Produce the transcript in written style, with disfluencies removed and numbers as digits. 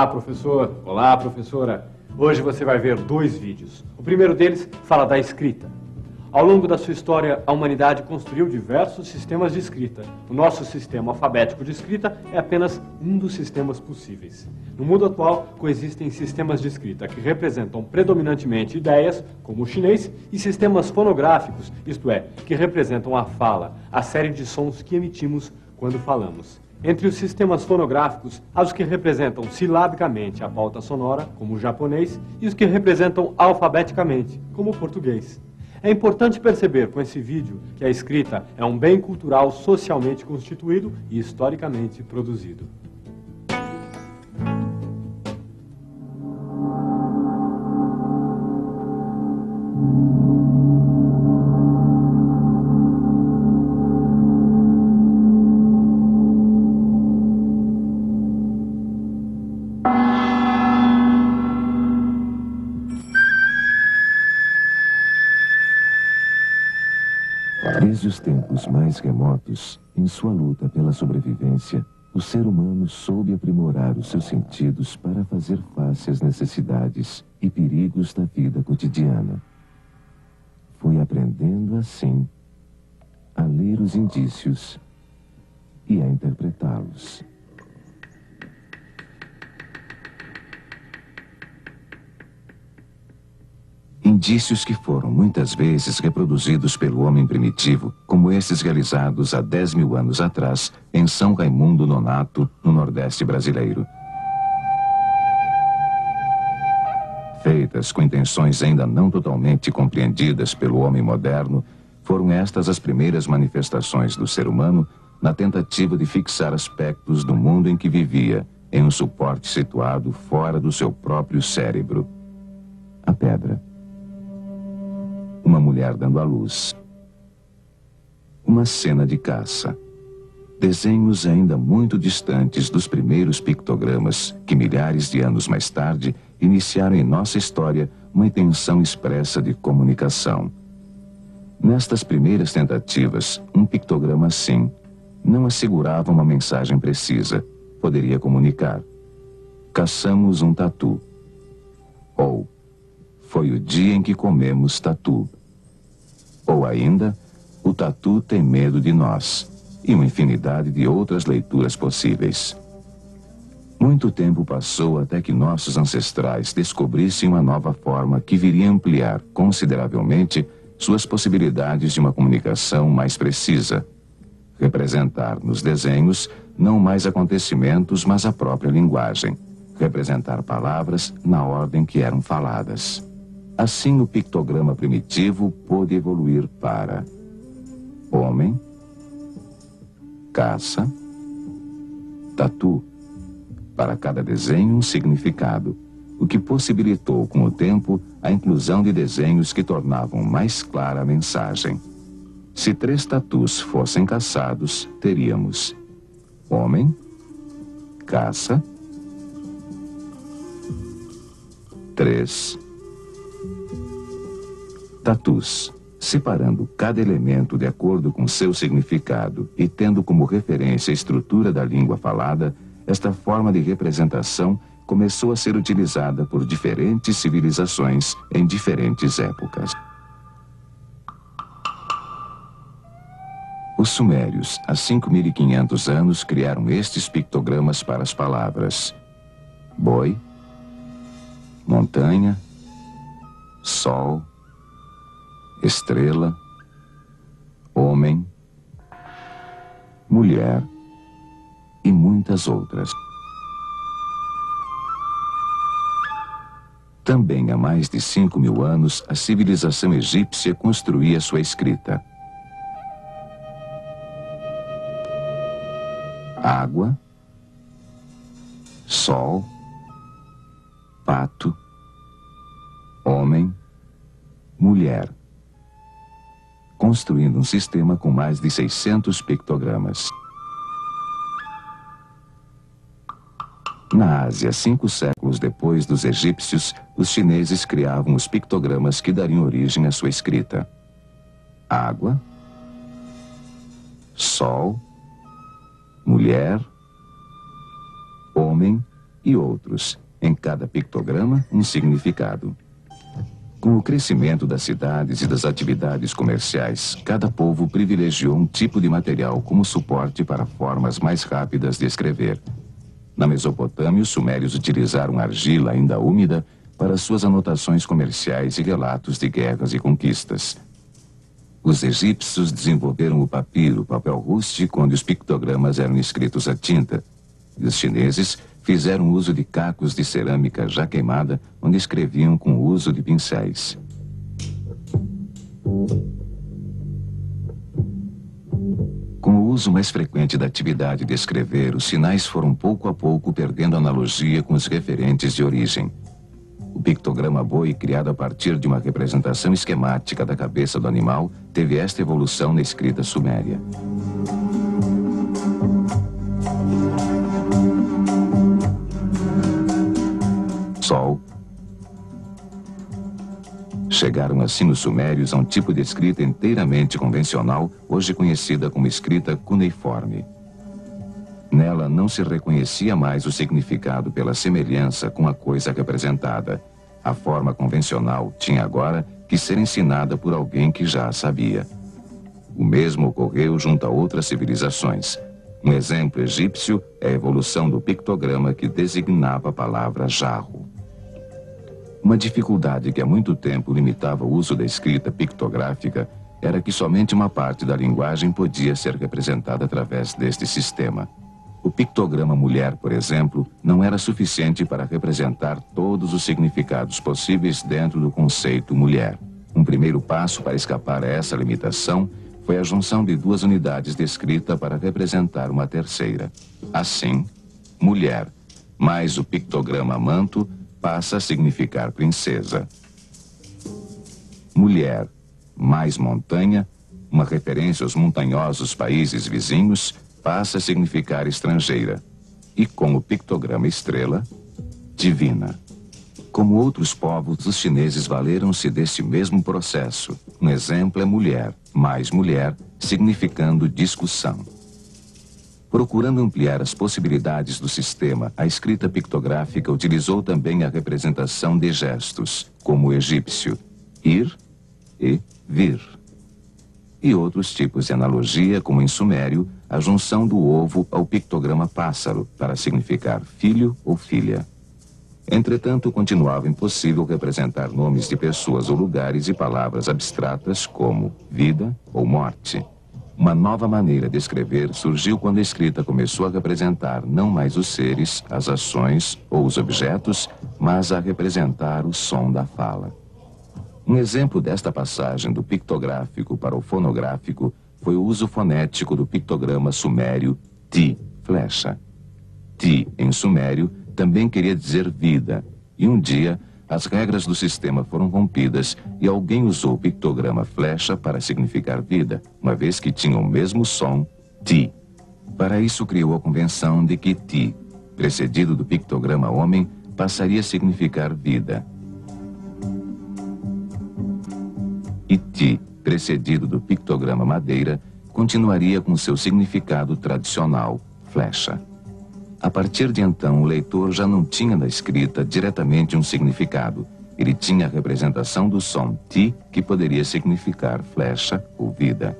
Olá, professor. Olá, professora. Hoje você vai ver 2 vídeos. O primeiro deles fala da escrita. Ao longo da sua história, a humanidade construiu diversos sistemas de escrita. O nosso sistema alfabético de escrita é apenas um dos sistemas possíveis. No mundo atual, coexistem sistemas de escrita que representam predominantemente ideias, como o chinês, e sistemas fonográficos, isto é, que representam a fala, a série de sons que emitimos quando falamos. Entre os sistemas fonográficos, há os que representam silabicamente a pauta sonora, como o japonês, e os que representam alfabeticamente, como o português. É importante perceber com esse vídeo que a escrita é um bem cultural socialmente constituído e historicamente produzido. Desde os tempos mais remotos, em sua luta pela sobrevivência, o ser humano soube aprimorar os seus sentidos para fazer face às necessidades e perigos da vida cotidiana. Foi aprendendo assim a ler os indícios e a interpretá-los. Indícios que foram muitas vezes reproduzidos pelo homem primitivo, como esses realizados há 10.000 anos atrás, em São Raimundo Nonato, no Nordeste brasileiro. Feitas com intenções ainda não totalmente compreendidas pelo homem moderno, foram estas as primeiras manifestações do ser humano na tentativa de fixar aspectos do mundo em que vivia, em um suporte situado fora do seu próprio cérebro. A pedra. Uma mulher dando à luz. Uma cena de caça. Desenhos ainda muito distantes dos primeiros pictogramas que milhares de anos mais tarde iniciaram em nossa história uma intenção expressa de comunicação. Nestas primeiras tentativas, um pictograma assim não assegurava uma mensagem precisa, poderia comunicar: caçamos um tatu. Ou foi o dia em que comemos tatu. Ou ainda, o tatu tem medo de nós, e uma infinidade de outras leituras possíveis. Muito tempo passou até que nossos ancestrais descobrissem uma nova forma que viria ampliar consideravelmente suas possibilidades de uma comunicação mais precisa. Representar nos desenhos não mais acontecimentos, mas a própria linguagem. Representar palavras na ordem que eram faladas. Assim, o pictograma primitivo pôde evoluir para homem, caça, tatu. Para cada desenho, um significado, o que possibilitou, com o tempo, a inclusão de desenhos que tornavam mais clara a mensagem. Se 3 tatus fossem caçados, teríamos homem, caça, 3 tatus, separando cada elemento de acordo com seu significado e tendo como referência a estrutura da língua falada. Esta forma de representação começou a ser utilizada por diferentes civilizações em diferentes épocas. Os sumérios, há 5.500 anos, criaram estes pictogramas para as palavras boi, montanha, sol, estrela, homem, mulher e muitas outras. Também há mais de 5.000 anos, a civilização egípcia construía sua escrita. Água, sol, pato, homem, mulher, construindo um sistema com mais de 600 pictogramas. Na Ásia, 5 séculos depois dos egípcios, os chineses criavam os pictogramas que dariam origem à sua escrita. Água, sol, mulher, homem e outros, em cada pictograma um significado. Com o crescimento das cidades e das atividades comerciais, cada povo privilegiou um tipo de material como suporte para formas mais rápidas de escrever. Na Mesopotâmia, os sumérios utilizaram argila ainda úmida para suas anotações comerciais e relatos de guerras e conquistas. Os egípcios desenvolveram o papiro, papel rústico, onde os pictogramas eram escritos a tinta. E os chineses fizeram uso de cacos de cerâmica já queimada, onde escreviam com o uso de pincéis. Com o uso mais frequente da atividade de escrever, os sinais foram pouco a pouco perdendo analogia com os referentes de origem. O pictograma boi, criado a partir de uma representação esquemática da cabeça do animal, teve esta evolução na escrita suméria. Sol. Chegaram assim os sumérios a um tipo de escrita inteiramente convencional, hoje conhecida como escrita cuneiforme. Nela não se reconhecia mais o significado pela semelhança com a coisa representada. A forma convencional tinha agora que ser ensinada por alguém que já a sabia. O mesmo ocorreu junto a outras civilizações. Um exemplo egípcio é a evolução do pictograma que designava a palavra jarro. Uma dificuldade que há muito tempo limitava o uso da escrita pictográfica era que somente uma parte da linguagem podia ser representada através deste sistema. O pictograma mulher, por exemplo, não era suficiente para representar todos os significados possíveis dentro do conceito mulher. Um primeiro passo para escapar a essa limitação foi a junção de duas unidades de escrita para representar uma terceira. Assim, mulher mais o pictograma manto passa a significar princesa. Mulher mais montanha, uma referência aos montanhosos países vizinhos, passa a significar estrangeira. E com o pictograma estrela, divina. Como outros povos, os chineses valeram-se deste mesmo processo. Um exemplo é mulher, mais mulher, significando discussão. Procurando ampliar as possibilidades do sistema, a escrita pictográfica utilizou também a representação de gestos, como o egípcio, ir e vir. E outros tipos de analogia, como em sumério, a junção do ovo ao pictograma pássaro, para significar filho ou filha. Entretanto, continuava impossível representar nomes de pessoas ou lugares e palavras abstratas como vida ou morte. Uma nova maneira de escrever surgiu quando a escrita começou a representar não mais os seres, as ações ou os objetos, mas a representar o som da fala. Um exemplo desta passagem do pictográfico para o fonográfico foi o uso fonético do pictograma sumério Ti, flecha. Ti, em sumério, também queria dizer vida, e um dia as regras do sistema foram rompidas e alguém usou o pictograma flecha para significar vida, uma vez que tinha o mesmo som, Ti. Para isso criou a convenção de que Ti, precedido do pictograma homem, passaria a significar vida. E Ti, precedido do pictograma madeira, continuaria com seu significado tradicional, flecha. A partir de então, o leitor já não tinha na escrita diretamente um significado. Ele tinha a representação do som Ti, que poderia significar flecha ou vida.